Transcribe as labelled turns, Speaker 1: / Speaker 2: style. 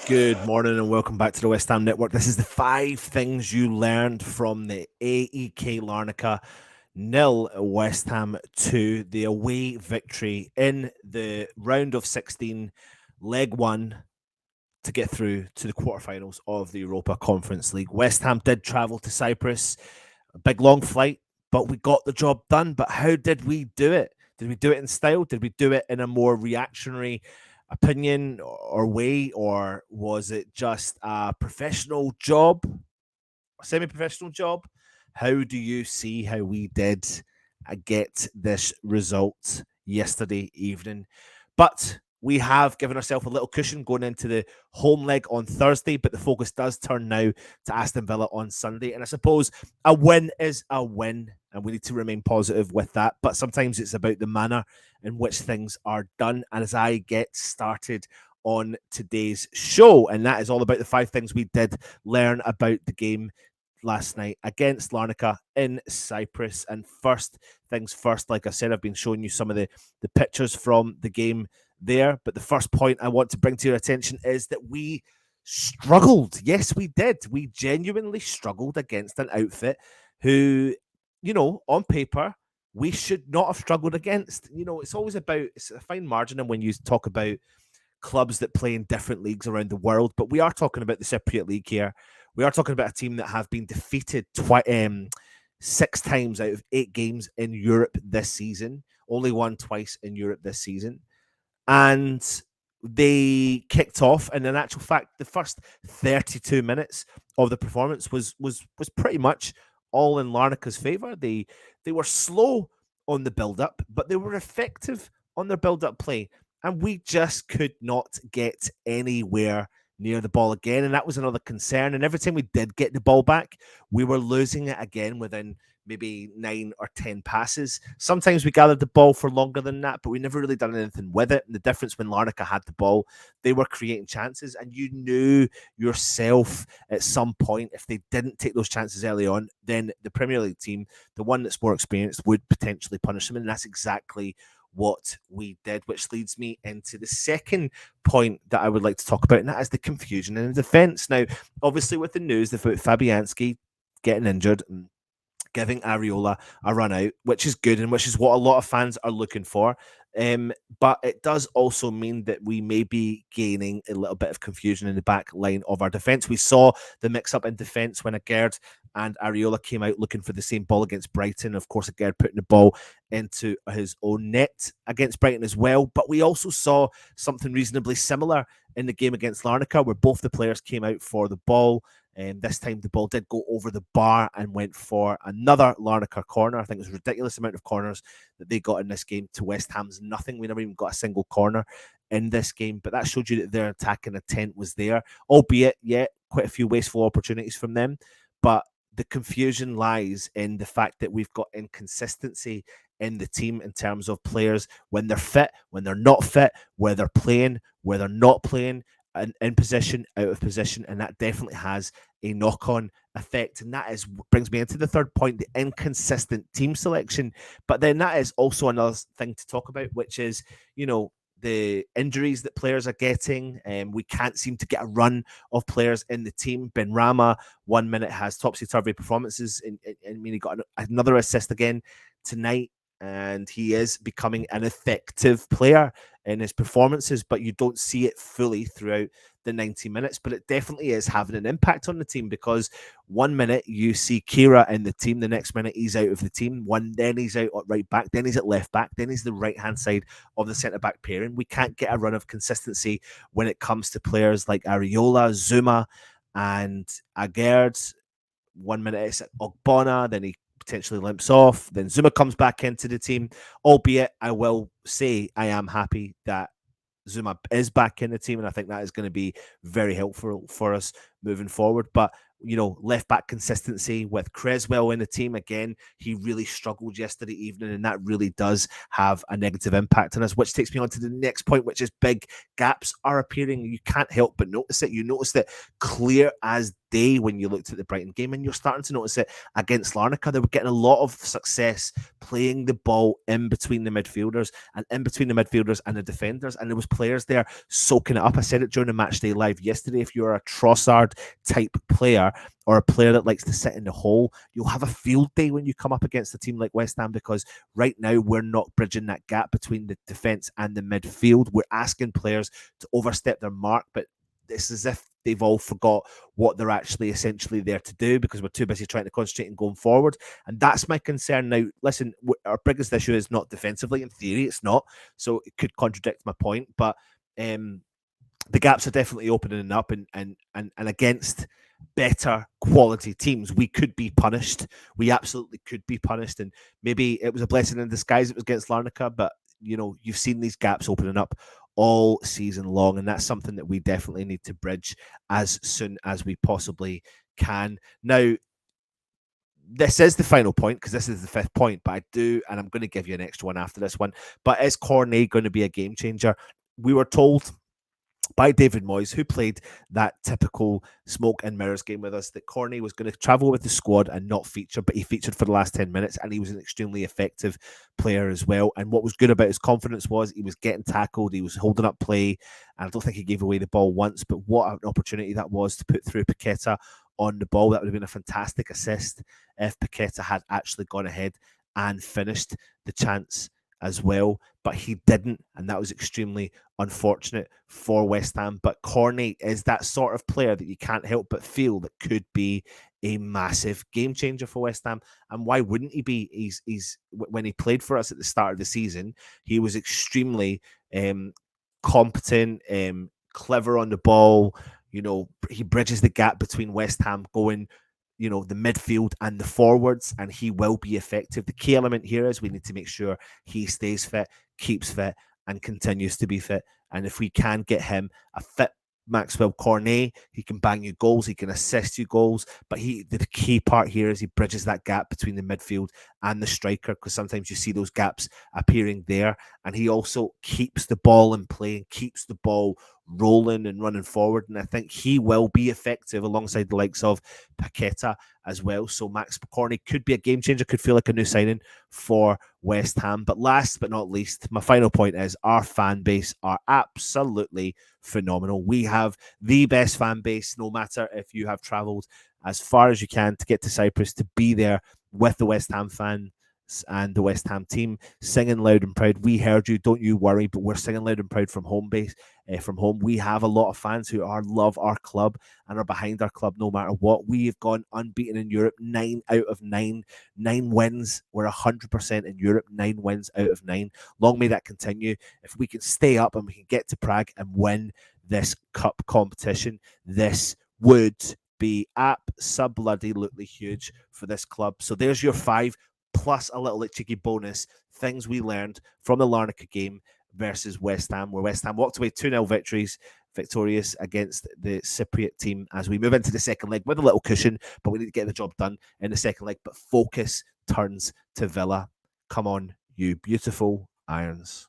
Speaker 1: Good morning and welcome back to the West Ham Network. This is the 5 things you learned from the Aek Larnaca West Ham 2, the away victory in the round of 16, leg 1 to get through to the quarterfinals of the Europa Conference League. West Ham did travel to Cyprus, a big long flight, but we got the job done. But how did we do it? Did we do it in style? Did we do it in a more reactionary opinion or way, or was it just a professional job, a semi-professional job? How do you see how we did get this result yesterday evening? But we have given ourselves a little cushion going into the home leg on Thursday, but the focus does turn now to Aston Villa on Sunday. And I suppose a win is a win, and we need to remain positive with that. But sometimes it's about the manner in which things are done. And as I get started on today's show, and that is all about the 5 things we did learn about the game last night against Larnaca in Cyprus. And first things first, like I said, I've been showing you some of the pictures from the game there. But the first point I want to bring to your attention is that we struggled. Yes, we did. We genuinely struggled against an outfit who, on paper, we should not have struggled against. It's always about, it's a fine margin. And when you talk about clubs that play in different leagues around the world, but we are talking about the Cypriot League here. We are talking about a team that have been defeated 6 times out of 8 games in Europe this season, only won twice in Europe this season. And they kicked off, and in actual fact, the first 32 minutes of the performance was pretty much all in Larnaca's favour. They were slow on the build-up, but they were effective on their build-up play. And we just could not get anywhere near the ball again. And that was another concern. And every time we did get the ball back, we were losing it again within maybe 9 or 10 passes. Sometimes we gathered the ball for longer than that, but we never really done anything with it. And the difference when Larnaca had the ball, they were creating chances. And you knew yourself at some point, if they didn't take those chances early on, then the Premier League team, the one that's more experienced, would potentially punish them. And that's exactly what we did, which leads me into the second point that I would like to talk about, and that is the confusion in the defence. Now, obviously, with the news about Fabianski getting injured and giving Areola a run out, which is good and which is what a lot of fans are looking for. But it does also mean that we may be gaining a little bit of confusion in the back line of our defence. We saw the mix-up in defence when Agerd and Areola came out looking for the same ball against Brighton. Of course, Agerd putting the ball into his own net against Brighton as well. But we also saw something reasonably similar in the game against Larnaca, where both the players came out for the ball. This time the ball did go over the bar and went for another Larnaca corner. I think it was a ridiculous amount of corners that they got in this game to West Ham's nothing. We never even got a single corner in this game, but that showed you that their attacking intent was there, albeit, quite a few wasteful opportunities from them. But the confusion lies in the fact that we've got inconsistency in the team in terms of players when they're fit, when they're not fit, where they're playing, where they're not playing, and in position, out of position, and that definitely has a knock-on effect. And that brings me into the third point, the inconsistent team selection. But then that is also another thing to talk about, which is, the injuries that players are getting. We can't seem to get a run of players in the team. Ben Rama, 1 minute, has topsy-turvy performances, and he got another assist again tonight, and he is becoming an effective player in his performances, but you don't see it fully throughout the 90 minutes. But it definitely is having an impact on the team, because 1 minute you see Kira in the team, the next minute he's out of the team. Then he's out at right back, then he's at left back, then he's the right-hand side of the centre-back pairing. We can't get a run of consistency when it comes to players like Areola, Zuma, and Agerd. 1 minute it's Ogbonna, then he potentially limps off. Then Zuma comes back into the team, albeit I will say I am happy that Zuma is back in the team, and I think that is going to be very helpful for us moving forward. But left back consistency with Creswell in the team again, he really struggled yesterday evening, and that really does have a negative impact on us, which takes me on to the next point, which is big gaps are appearing. You can't help but notice it. You notice that clear as day when you looked at the Brighton game, and you're starting to notice it against Larnaca. They were getting a lot of success playing the ball in between the midfielders and in between the midfielders and the defenders, and there was players there soaking it up. I said it during the match day live yesterday. If you're a Trossard type player or a player that likes to sit in the hole, you'll have a field day when you come up against a team like West Ham, because right now we're not bridging that gap between the defence and the midfield. We're asking players to overstep their mark, but it's as if they've all forgot what they're actually essentially there to do, because we're too busy trying to concentrate and going forward. And that's my concern. Now, listen, our biggest issue is not defensively. In theory, it's not. So it could contradict my point, but the gaps are definitely opening up, and against better quality teams, we could be punished. We absolutely could be punished, and maybe it was a blessing in disguise. It was against Larnaca, but you've seen these gaps opening up all season long, and that's something that we definitely need to bridge as soon as we possibly can. Now, this is the final point, because this is the fifth point, but I do, and I'm going to give you an extra one after this one. But is Cornet going to be a game changer? We were told by David Moyes, who played that typical smoke and mirrors game with us, that Cornet was going to travel with the squad and not feature, but he featured for the last 10 minutes, and he was an extremely effective player as well. And what was good about his confidence was he was getting tackled, he was holding up play, and I don't think he gave away the ball once, but what an opportunity that was to put through Paqueta on the ball. That would have been a fantastic assist if Paqueta had actually gone ahead and finished the chance as well, but he didn't, and that was extremely unfortunate for West Ham. But Cornet is that sort of player that you can't help but feel that could be a massive game changer for West Ham. And why wouldn't he be? He's when he played for us at the start of the season, he was extremely competent, clever on the ball. He bridges the gap between West Ham going the midfield and the forwards, and he will be effective. The key element here is we need to make sure he stays fit, keeps fit, and continues to be fit. And if we can get him a fit Maxwell Cornet, he can bang you goals, he can assist you goals, but the key part here is he bridges that gap between the midfield and the striker, because sometimes you see those gaps appearing there, and he also keeps the ball in play and keeps the ball rolling and running forward, and I think he will be effective alongside the likes of Paqueta as well. So Max Cornet could be a game changer, could feel like a new signing for West Ham. But last but not least, my final point is our fan base are absolutely phenomenal. We have the best fan base, no matter if you have travelled as far as you can to get to Cyprus, to be there with the West Ham fans and the West Ham team, singing loud and proud. We heard you, don't you worry, but we're singing loud and proud from home base. From home, we have a lot of fans who love our club and are behind our club no matter what. We have gone unbeaten in Europe, 9 out of 9 wins. We're 100% in Europe, 9 wins out of 9. Long may that continue. If we can stay up and we can get to Prague and win this cup competition, this would be absolutely huge for this club. So there's your 5, plus a little cheeky bonus things we learned from the Larnaca game versus West Ham, where West Ham walked away 2-0 victorious against the Cypriot team, as we move into the second leg with a little cushion, but we need to get the job done in the second leg. But focus turns to Villa. Come on, you beautiful Irons.